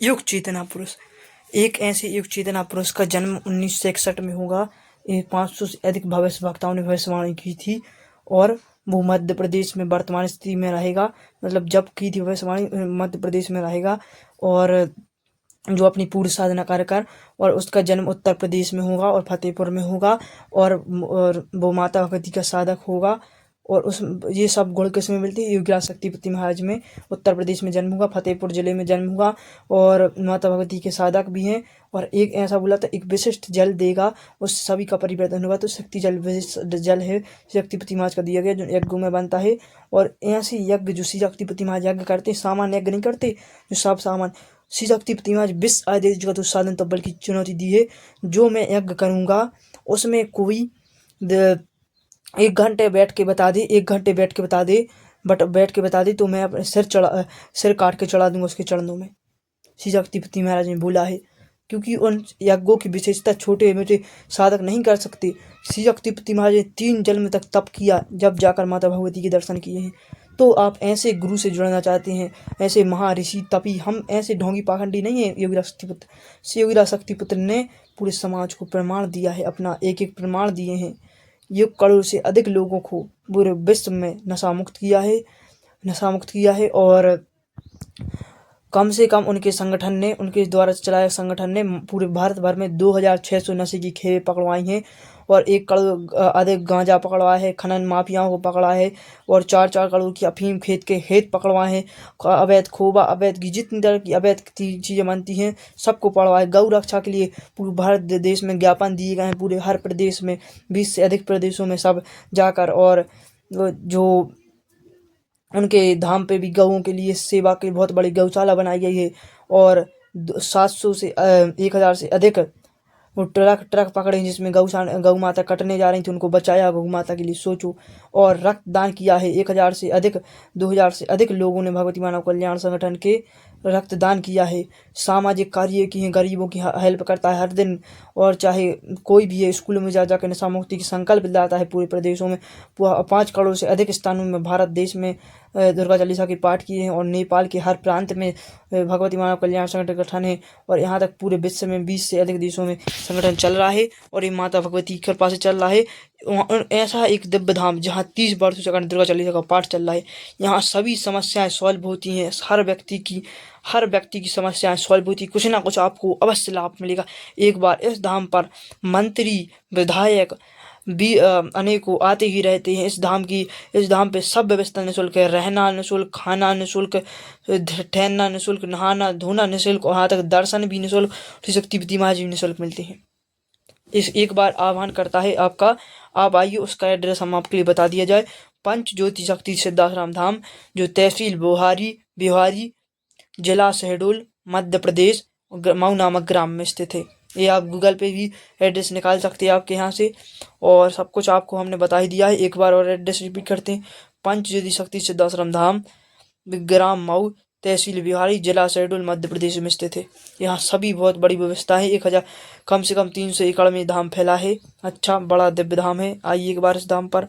युग चेतना पुरुष। एक ऐसे युग चेतना पुरुष का जन्म 1961 में होगा। 500 से अधिक भविष्यवक्ताओं ने भविष्यवाणी की थी और वो मध्य प्रदेश में वर्तमान स्थिति में रहेगा। मतलब जब की थी भविष्यवाणी, मध्य प्रदेश में रहेगा और जो अपनी पूरी साधना कर और उसका जन्म उत्तर प्रदेश में होगा और फतेहपुर में होगा और वो माता भगवती का साधक होगा। और उस ये सब गुण किसमें मिलती है? योगीराज शक्तिपति महाराज में। उत्तर प्रदेश में जन्म हुआ, फतेहपुर जिले में जन्म हुआ और माता भगवती के साधक भी हैं। और एक ऐसा बोला था, एक विशिष्ट जल देगा, उस सभी का परिवर्तन होगा। तो शक्ति जल विशिष्ट जल है, शक्तिपति महाराज का दिया गया, जो यज्ञों में बनता है। और ऐसे यज्ञ जो श्री शक्तिपति महाराज यज्ञ करते, सामान्य यज्ञ नहीं करते, जो सब सामान श्री शक्तिपति महाराज विश्व आदेश जगत उत्साधन तब्बल की चुनौती दी है। जो मैं यज्ञ करूँगा उसमें कोई 1 घंटे बैठ के बता दे, 1 घंटे बैठ के बता दे तो मैं अपने सिर काट के चढ़ा दूंगा उसके चरणों में। श्री शक्तिपति महाराज ने बोला है, क्योंकि उन यज्ञों की विशेषता छोटे मोटे साधक नहीं कर सकते। श्री शक्तिपति महाराज ने 3 जन्म तक तप किया, जब जाकर माता भगवती के दर्शन किए हैं। तो आप ऐसे गुरु से जुड़ना चाहते हैं, ऐसे महर्षि तपी, हम ऐसे ढोंगी पाखंडी नहीं है। योगीराज शक्तिपुत्र, श्री योगीराज शक्तिपुत्र ने पूरे समाज को प्रमाण दिया है, अपना एक एक प्रमाण दिए हैं। ये करोड़ से अधिक लोगों को पूरे विश्व में नशा मुक्त किया है और कम से कम उनके संगठन ने, उनके द्वारा चलाए संगठन ने पूरे भारत भर में 2600 नशे की खेपें पकड़वाई हैं और 1 करोड़ अधिक गांजा पकड़वाया है, खनन माफियाओं को पकड़ा है और 4-4 करोड़ की अफीम खेत पकड़वाए हैं, अवैध खोबा, अवैध की जितनी तरह की अवैध चीज़ें बनती हैं सबको पकड़वाए। गौ रक्षा के लिए पूरे भारत देश में ज्ञापन दिए गए हैं, पूरे हर प्रदेश में 20 से अधिक प्रदेशों में सब जाकर। और जो उनके धाम पे भी गऊओं के लिए सेवा की बहुत बड़ी गौशाला बनाई गई है और 700 से 1000 से अधिक वो ट्रक पकड़े जिसमें गौ माता कटने जा रही थी, उनको बचाया गौ माता के लिए, सोचो। और रक्तदान किया है 1000 से अधिक, 2000 से अधिक लोगों ने भगवती मानव कल्याण संगठन के रक्तदान किया है। सामाजिक कार्य की है, गरीबों की हेल्प करता है हर दिन। और चाहे कोई भी है, स्कूलों में जा जाकर नशा मुक्ति की संकल्प दिलाता है पूरे प्रदेशों में। 5 करोड़ से अधिक स्थानों में भारत देश में दुर्गा चालीसा के पाठ किए हैं और नेपाल के हर प्रांत में भगवती मानव कल्याण संगठन है और यहाँ तक पूरे विश्व में 20 से अधिक देशों में संगठन चल रहा है और ये माता भगवती की कृपा से चल रहा है। ऐसा एक दिव्य धाम जहाँ 30 वर्षों से दुर्गा चालीसा का पाठ चल रहा है, यहाँ सभी समस्याएं सॉल्व होती हैं, हर व्यक्ति की समस्याएं सॉल्व होती, कुछ ना कुछ आपको अवश्य लाभ मिलेगा। एक बार इस धाम पर मंत्री, विधायक भी अनेकों आते ही रहते हैं। इस धाम पे सब व्यवस्था निःशुल्क है, रहना निःशुल्क, खाना निःशुल्क, ठहरना निःशुल्क, नहाना धोना निःशुल्क, वहाँ तक दर्शन भी निःशुल्क, श्री शक्तिपति महाराज भी निःशुल्क मिलते हैं। एक बार आह्वान करता है आपका, आप आइए, उसका एड्रेस हम आपके लिए बता दिया जाए। पंच ज्योति शक्ति सिद्धाश्रम धाम, जो तहसील बिहारी, जिला शहडोल, मध्य प्रदेश, मऊ नामक ग्राम में स्थित है। ये आप गूगल पे भी एड्रेस निकाल सकते हैं आपके यहाँ से, और सब कुछ आपको हमने बता ही दिया है। एक बार और एड्रेस रिपीट करते हैं। पंच ज्योति शक्ति सिद्धाश्रम धाम, ग्राम मऊ, तहसील बिहारी, जिला शहडोल, मध्य प्रदेश में स्थित है। यहाँ सभी बहुत बड़ी व्यवस्था है। 1000 कम से कम 300 एकड़ में धाम फैला है। अच्छा बड़ा दिव्य धाम है। आइए एक बार इस धाम पर।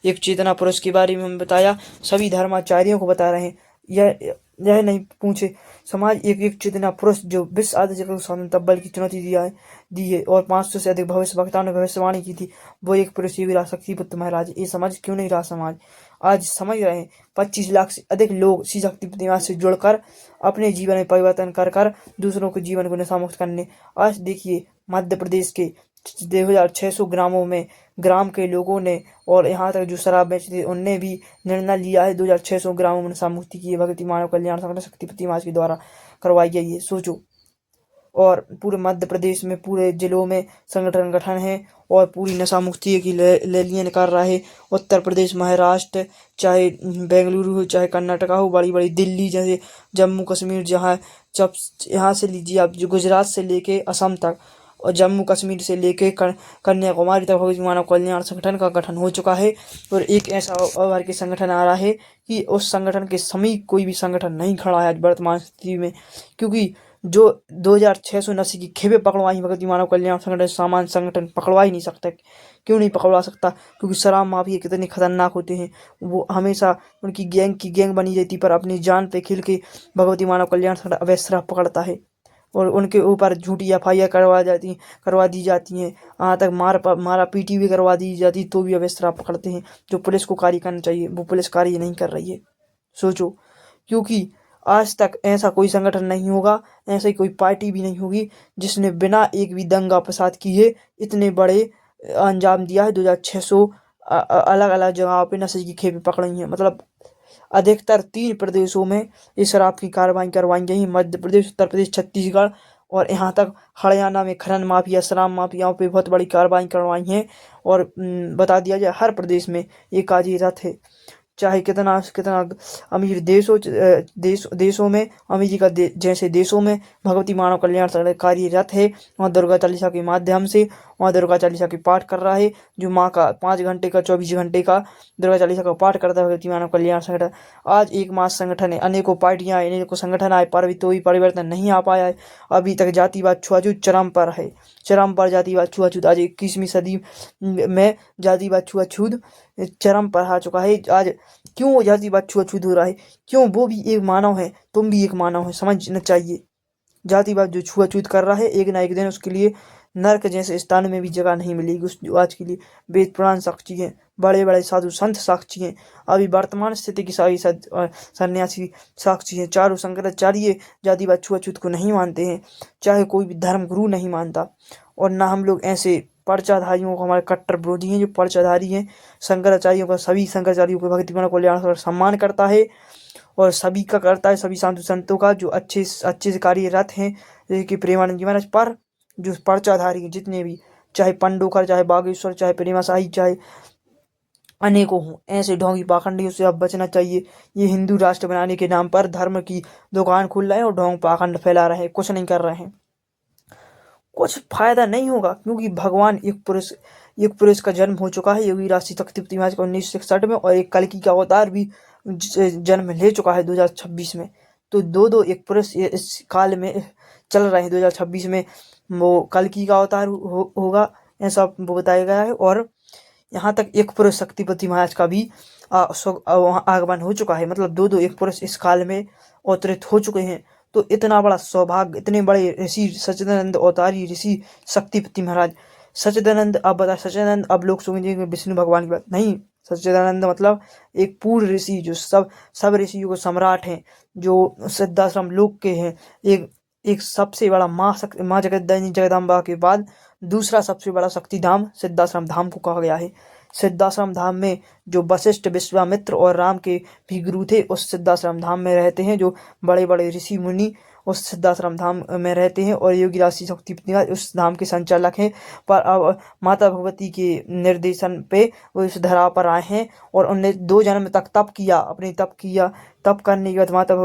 एक चेतना पुरुष के बारे में हमें बताया, सभी धर्माचार्यों को बता रहे हैं। यह नहीं पूछे समाज, एक चेतना पुरुष जो विश्व आदि जगत उत्साधन तब्बल की चुनौती दी है और 500 से अधिक भविष्यवक्ताओं ने भविष्यवाणी की थी। वो एक पुरुष योगीराज शक्तिपुत्र महाराज। ये समझ क्यों नहीं रहा समाज? आज समझ रहे हैं। 25 लाख से अधिक लोग श्री शक्तिपति महाराज से जुड़कर अपने जीवन में परिवर्तन कर दूसरों के जीवन को नशा मुक्त करने। आज देखिए मध्य प्रदेश के 2600 ग्रामों में ग्राम के लोगों ने और यहाँ तक जो शराब बेचते थे उनने भी निर्णय लिया है 2600 ग्रामों में नशा मुक्ति की भगवती मानव कल्याण संगठन शक्तिपति महाराज के द्वारा करवाई गई है, सोचो। और पूरे मध्य प्रदेश में पूरे जिलों में गठन है और पूरी नशा मुक्ति की रैलियां निकाल रहा है। उत्तर प्रदेश, महाराष्ट्र, चाहे बेंगलुरु हो, चाहे कर्नाटका हो, बड़ी बड़ी दिल्ली, जैसे जम्मू कश्मीर, जहाँ यहाँ से लीजिए आप, जो गुजरात से लेके असम तक और जम्मू कश्मीर से लेके कन्याकुमारी तक भगवती मानव कल्याण संगठन का गठन हो चुका है। और एक ऐसा और के संगठन आ रहा है कि उस संगठन के समीप कोई भी संगठन नहीं खड़ा है आज वर्तमान स्थिति में, क्योंकि जो 2600 नशे की खेपें पकड़वाई भगवती मानव कल्याण संगठन, सामान्य संगठन पकड़वा ही नहीं सकता। क्यों नहीं पकड़वा सकता? क्योंकि शराब माफिया कितने खतरनाक होते हैं। वो हमेशा उनकी गैंग बनी रहती, पर अपनी जान पे खेल के भगवती मानव कल्याण संगठन अवैध शराब पकड़ता है। और उनके ऊपर झूठी FIR करवा दी जाती हैं। यहाँ तक मारा पीटी भी करवा दी जाती, तो भी अब इस तरह पकड़ते हैं। जो पुलिस को कार्य करना चाहिए वो पुलिस कार्य नहीं कर रही है। सोचो, क्योंकि आज तक ऐसा कोई संगठन नहीं होगा, ऐसी कोई पार्टी भी नहीं होगी जिसने बिना एक भी दंगा फसाद किए इतने बड़े अंजाम दिया है। 2600 अलग अलग जगहों पे नशे की खेपें पकड़ी हैं। मतलब अधिकतर 3 प्रदेशों में इस शराब की कार्रवाई करवाई गई। मध्य प्रदेश, उत्तर प्रदेश, छत्तीसगढ़ और यहाँ तक हरियाणा में खनन माफिया, शराब माफियाओं पे बहुत बड़ी कार्रवाई करवाई है। और बता दिया जाए, हर प्रदेश में एक आज रथ है। चाहे कितना कितना अमीर देशों में, अमेरिका जैसे देशों में भगवती मानव कल्याण संघ कार्यरत है। वहाँ दुर्गा चालीसा के माध्यम से वहाँ दुर्गा चालीसा के पाठ कर रहा है। जो माँ का 5 घंटे का 24 घंटे का दुर्गा चालीसा का पाठ करता है भगवती मानव कल्याण संगठन। आज एक मास संगठन है, अनेकों पार्टियां हैं, अनेकों संगठन आए, पर भी तो भी परिवर्तन नहीं आ पाया है। अभी तक जातिवाद छुआछूत चरम पर है, चरम पर जातिवाद छुआछूत। आज 21वीं सदी में जातिवाद छुआछूत चरम पर आ चुका है। आज क्यों जातिवाद छुआछूत हो रहा है? क्यों? वो भी एक मानव है, तुम भी एक मानव है, समझना चाहिए। जातिवाद जो छुआछूत कर रहा है, एक ना एक दिन उसके लिए नरक जैसे स्थान में भी जगह नहीं मिलेगी। उस आज के लिए वेद पुराण साक्षी हैं, बड़े बड़े साधु संत साक्षी हैं, अभी वर्तमान स्थिति की सारी सन्यासी साक्षी हैं। चारों शंकराचार्य जातिवाद छुआछूत को नहीं मानते हैं, चाहे कोई भी धर्म गुरु नहीं मानता। और ना हम लोग ऐसे पर्चाधारियों को, हमारे कट्टर विरोधी हैं जो पर्चाधारी हैं, शंकराचार्यों का, सभी शंकराचार्यों को भक्ति मानव कल्याण सम्मान करता है और सभी का करता है, सभी साधु संतों का जो अच्छे से कार्यरत हैं, जैसे कि प्रेमानंद जी महाराज। पर जो पर्चाधारी हैं जितने भी, चाहे पंडोकर, चाहे बागेश्वर, चाहे प्रेमा शाही, चाहे अनेकों हों, ऐसे ढोंगी पाखंडियों से अब बचना चाहिए। ये हिंदू राष्ट्र बनाने के नाम पर धर्म की दुकान खोल रहे हैं और ढोंग पाखंड फैला रहे हैं, कुछ नहीं कर रहे हैं। कुछ फायदा नहीं होगा, क्योंकि भगवान एक पुरुष का जन्म हो चुका है, योगी राष्ट्रीय शक्ति महाराज का 1961 में, और एक कल्कि का अवतार भी जन्म ले चुका है 2026 में। तो दो एक पुरुष इस काल में चल रहे हैं। 2026 में वो कल्कि का अवतार होगा, ऐसा वो बताया गया है। और यहाँ तक एक पुरुष शक्तिपति महाराज का भी आगमन हो चुका है। मतलब दो एक पुरुष इस काल में अवतरित हो चुके हैं। तो इतना बड़ा सौभाग्य, इतने बड़े ऋषि सच्चिदानंद अवतारी ऋषि शक्तिपति महाराज सच्चिदानंद। अब बता, सच्चिदानंद अब लोग सोचेंगे विष्णु भगवान की बात नहीं। सच्चिदानंद मतलब एक पूर्ण ऋषि जो सब ऋषियों के सम्राट हैं, जो सिद्धाश्रम लोक के हैं। एक सबसे बड़ा माँ जगदम्बा के बाद दूसरा सबसे बड़ा शक्ति धाम सिद्धाश्रम धाम को कहा गया है। सिद्धाश्रम धाम में जो वशिष्ठ, विश्वामित्र और राम के भी गुरु थे, उस सिद्धाश्रम धाम में रहते हैं। जो बड़े बड़े ऋषि मुनि उस सिद्धाश्रम धाम में रहते हैं, और योगी राष्ट्रीय शक्तिपति उस धाम के संचालक हैं। पर अब माता भगवती के निर्देशन पे वो इस धरा पर आए हैं, और उन्होंने 2 जन्म तक तप किया, अपने तप करने के बाद माता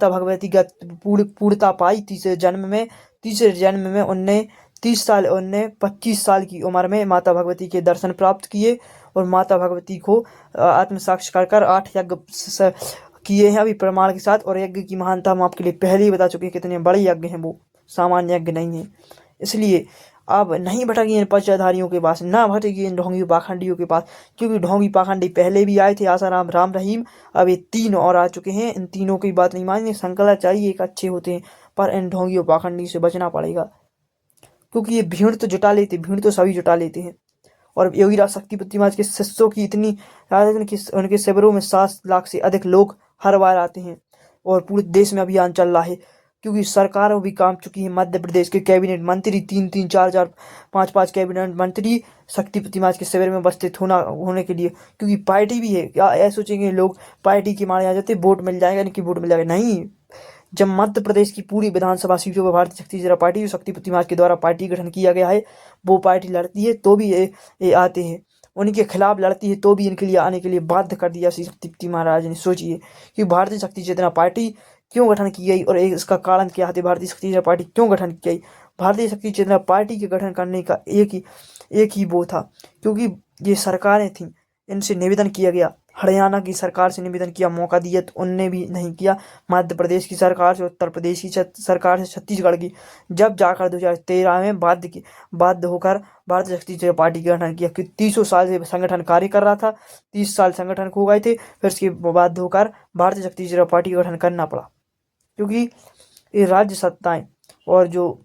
भगवती का पूर्णता पाई। तीसरे जन्म में उनने 25 साल की उम्र में माता भगवती के दर्शन प्राप्त किए, और माता भगवती को आत्म साक्षात्कार कर 8 यज्ञ किए हैं अभी प्रमाण के साथ। और यज्ञ की महानता हम आपके लिए पहले ही बता चुके हैं, कितने बड़े यज्ञ हैं, वो सामान्य यज्ञ नहीं है। इसलिए अब नहीं भटकिए इन पर्चाधारियों के पास, ना भटकिए इन ढोंगी पाखंडियों के पास, क्योंकि ढोंगी पाखंडी पहले भी आए थे, आसाराम, राम रहीम, अब ये 3 और आ चुके हैं। इन तीनों की बात नहीं मानिए। शंकराचार्य एक अच्छे होते हैं, पर इन ढोंगियों पाखंडी से बचना पड़ेगा, क्योंकि ये भीड़ तो जुटा लेते, भीड़ तो सभी जुटा लेते हैं। और योगी राज शक्तिपति महाराज के शिष्यों की इतनी उनके शिविरों में 7 लाख से अधिक लोग हर बार आते हैं, और पूरे देश में अभियान चल रहा है। क्योंकि सरकार भी काम चुकी है। मध्य प्रदेश के कैबिनेट मंत्री 3-3, 4-4, 5-5 कैबिनेट मंत्री शक्तिपति महाराज के शिविर में उपस्थित होने के लिए, क्योंकि पार्टी भी है। क्या ऐसा सोचेंगे लोग पार्टी के मारे आ जाते, वोट मिल जाएगा, इनकी वोट मिल जाएगा? नहीं। जब मध्य प्रदेश की पूरी विधानसभा सीटों पर भारतीय शक्ति जनता पार्टी, जो शक्तिपति महाराज के द्वारा पार्टी गठन किया गया है, वो पार्टी लड़ती है, तो भी ये आते हैं। उनके खिलाफ लड़ती है, तो भी इनके लिए आने के लिए बाध्य कर दिया श्री शक्तिपति महाराज ने। सोचिए कि भारतीय शक्ति चेतना पार्टी क्यों गठन की गई, और इसका कारण क्या है? भारतीय शक्ति चेतना पार्टी क्यों गठन की गई? भारतीय शक्ति चेतना पार्टी के गठन करने का एक ही वो था, क्योंकि ये सरकारें थीं, इनसे निवेदन किया गया। हरियाणा की सरकार से निवेदन किया, मौका दिया, तो उनने भी नहीं किया। मध्य प्रदेश की सरकार से, उत्तर प्रदेश की सरकार से, छत्तीसगढ़ की, जब जाकर 2013 में बाध्य होकर भारतीय शक्ति चेतना पार्टी का गठन किया। कि 300 साल से संगठन कार्य कर रहा था, 30 साल संगठन खो गए थे, फिर उसके बाध्य होकर भारतीय शक्ति चेतना पार्टी का गठन करना पड़ा। क्योंकि ये राज्य सत्ताएं और जो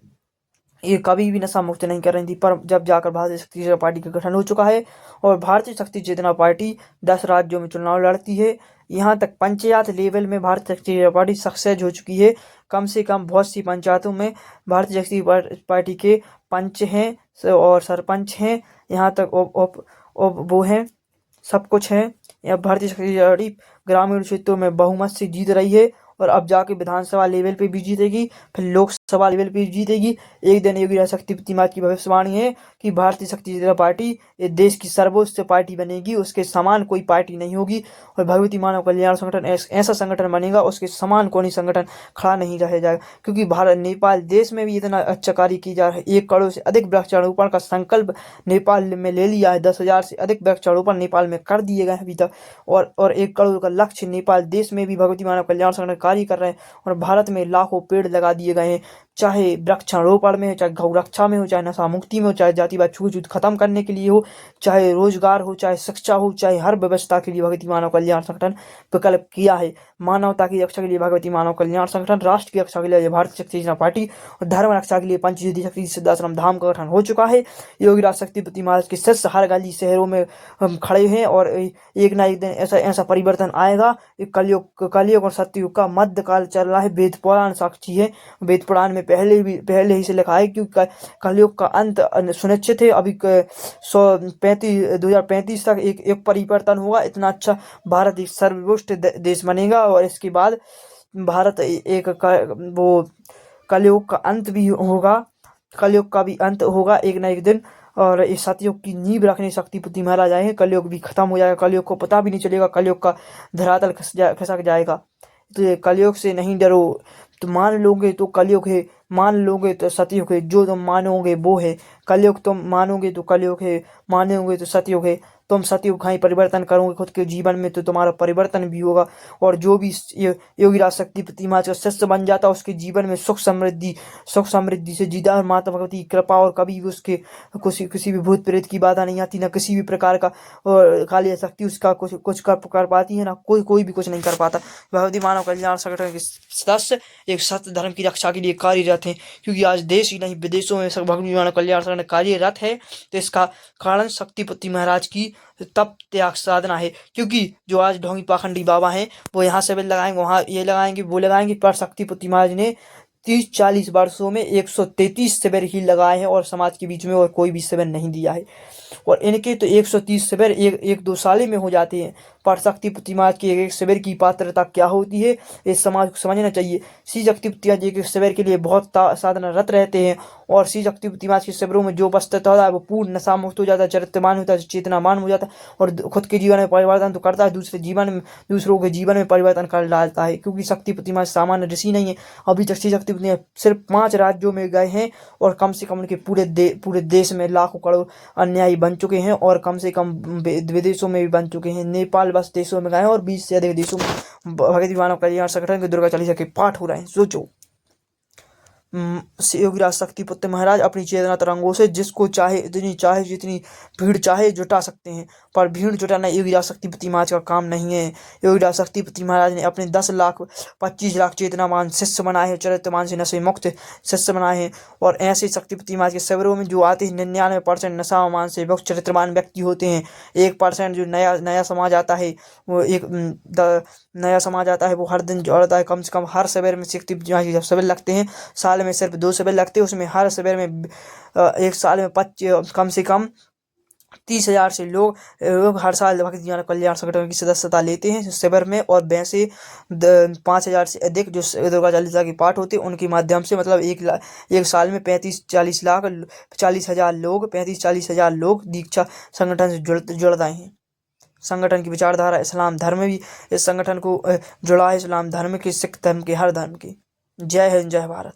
ये कभी भी नशा मुक्त नहीं कर रही थी, पर जब जाकर भारतीय शक्ति चेतना पार्टी का गठन हो चुका है और भारतीय शक्ति चेतना पार्टी 10 राज्यों में चुनाव लड़ती है। यहाँ तक पंचायत लेवल में भारतीय शक्ति चेतना पार्टी सक्सेस हो चुकी है। कम से कम बहुत सी पंचायतों में भारतीय शक्ति पार्टी के पंच हैं और सरपंच हैं, यहाँ तक वो हैं, सब कुछ है। यह भारतीय शक्ति पार्टी ग्रामीण क्षेत्रों में बहुमत से जीत रही है और अब जाके विधानसभा लेवल पे भी जीतेगी, फिर लोकसभा लेवल पे भी जीतेगी। एक दिन योगी शक्ति माता की भविष्यवाणी है कि भारतीय शक्ति चेतना पार्टी ये देश की सर्वोच्च पार्टी बनेगी, उसके समान कोई पार्टी नहीं होगी और भगवती मानव कल्याण संगठन ऐसा संगठन बनेगा उसके समान कोई संगठन खड़ा नहीं रह जाएगा। क्योंकि भारत नेपाल देश में भी इतना अच्छा कार्य की जा रहा है। 1 करोड़ से अधिक वृक्षारोपण का संकल्प नेपाल में ले लिया है। 10,000 से अधिक वृक्षारोपण नेपाल में कर दिए गए हैं अभी तक और 1 करोड़ का लक्ष्य नेपाल देश में भी भगवती मानव कल्याण संगठन कार्य कर रहे हैं और भारत में लाखों पेड़ लगा दिए गए हैं, चाहे वृक्षारोपण में हो, चाहे गौ रक्षा में हो, चाहे नशा मुक्ति में हो, चाहे जातिवाद छूत खत्म करने के लिए हो, चाहे रोजगार हो, चाहे शिक्षा हो, चाहे हर व्यवस्था के लिए भगवती मानव कल्याण संगठन विकल्प किया है। मानवता की रक्षा के लिए भगवती मानव कल्याण संगठन, राष्ट्र की रक्षा के लिए भारतीय शक्ति चेतना पार्टी और धर्म रक्षा के लिए पंचसिद्धि शक्ति सिद्धाश्रम धाम का गठन हो चुका है। योगी राज शक्ति महाराज के शिष्य हर गली शहरों में खड़े हैं और एक ना एक दिन ऐसा परिवर्तन आएगा। कलयुग और सतयुग का मध्यकाल चल रहा है। वेद पुराण साक्षी है। वेद पुराण में पहले ही से लिखा है क्योंकि कलयुग का अंत सुनिश्चित है। अभी 2035 तक एक परिवर्तन होगा। इतना अच्छा भारत एक सर्वोच्च देश बनेगा और इसके बाद भारत वो कलयुग का अंत भी होगा। कलयुग का भी अंत होगा एक ना एक दिन और इस सतयुग की नींव रखने शक्तिपति महाराज आए हैं। कलयुग भी खत्म हो जाएगा। कलयुग को पता भी नहीं चलेगा। कलयुग का धरातल खिसक जाएगा। तो ये कलयुग से नहीं डरो। तो मान लोगे तो कलयुग है, मान लोगे तो सतयुग है। जो तुम मानोगे वो है कलयुग। तुम मानोगे तो कलयुग है, मानोगे तो सतयुग है। तुम सतयुग का ही परिवर्तन करोगे खुद के जीवन में तो तुम्हारा परिवर्तन भी होगा। और जो भी योगी राज शक्ति माता का शिष्य बन जाता है उसके जीवन में सुख समृद्धि से जीता है। माता भगवती की कृपा और कभी भी उसके किसी भी भूत प्रेत की बाधा नहीं आती, ना किसी भी प्रकार का और काली शक्ति उसका कुछ कर पाती है, ना कोई भी कुछ नहीं कर पाता। भगवती मानव कल्याण संगठन के सदस्य एक सत्य धर्म की रक्षा के लिए कार्यरत हैं। क्योंकि आज देश ही नहीं विदेशों में भगवती मानव कल्याण संगठन कार्यरत है तो इसका कारण शक्तिपति महाराज की तप त्याग साधना है। क्योंकि जो आज ढोंगी पाखंडी बाबा हैं वो यहाँ शिविर लगाएंगे, वहाँ ये लगाएंगे, वो लगाएंगे, पर शक्तिपति महाराज ने 30-40 वर्षों में 133 शिविर ही लगाए हैं और समाज के बीच में और कोई भी शिविर नहीं दिया है। और इनके तो 130 शिविर एक 2 साल में हो जाते हैं। पर शक्तिपति महाराज के एक शिविर की पात्रता क्या होती है इस समाज को समझना चाहिए। श्री शक्तिपति जी के शिविर के लिए बहुत साधनारत रहते हैं और श्री शक्तिपति महाराज के शिविरों में जो उपस्थित होता है वो पूर्ण नशा मुक्त हो जाता है, चरित्रमान होता है, चेतनामान हो जाता है और खुद के जीवन में परिवर्तन तो करता है, दूसरों के जीवन में परिवर्तन कर डालता है। क्योंकि शक्तिपति महाराज सामान्य ऋषि नहीं है। अभी तक श्री शक्तिपति सिर्फ 5 राज्यों में गए हैं और कम से कम उनके पूरे देश में लाखों करोड़ अन्यायी बन चुके हैं और कम से कम विदेशों में भी बन चुके हैं। नेपाल बस देशों में गए और 20 से अधिक देशों में भगवती मानव कल्याण संगठन के दुर्गा चालीसा के पाठ हो रहे हैं। सोचो योगी राज शक्तिपति महाराज अपनी चेतना तरंगों से जिसको चाहे जितनी भीड़ चाहे जुटा सकते हैं, पर भीड़ जुटाना योगी राज शक्तिपति महाराज का काम नहीं है। योगी राज शक्तिपति महाराज ने अपने 10 लाख 25 लाख चेतनामान शिष्य बनाए हैं, चरित्रमान से नशे मुक्त शिष्य बनाए हैं। और ऐसे शक्तिपति महाराज के शिविरों में जो आते हैं 99% नशामान से मुक्त चरित्रमान व्यक्ति होते हैं। 1% जो नया समाज आता है वो नया समाज आता है वो हर दिन जोड़ता है। कम से कम हर शिविर में शक्तिपति महाराज के शिविर लगते हैं। साल में सिर्फ 2 शिविर लगते हैं। उसमें हर शिविर में एक साल में कम से कम 30,000 से लोग हर साल भगवती मानव कल्याण संगठन की सदस्यता लेते हैं शिविर में। और वैसे 5,000 से अधिक जो दुर्गा चालीसा के पाठ होते हैं उनके माध्यम से मतलब एक साल में 35-40,000 लोग दीक्षा संगठन से जुड़ रहे हैं। संगठन की विचारधारा इस्लाम धर्म भी इस संगठन को जुड़ा है। इस्लाम धर्म के, सिख धर्म के, हर धर्म के। जय हिंद, जय भारत।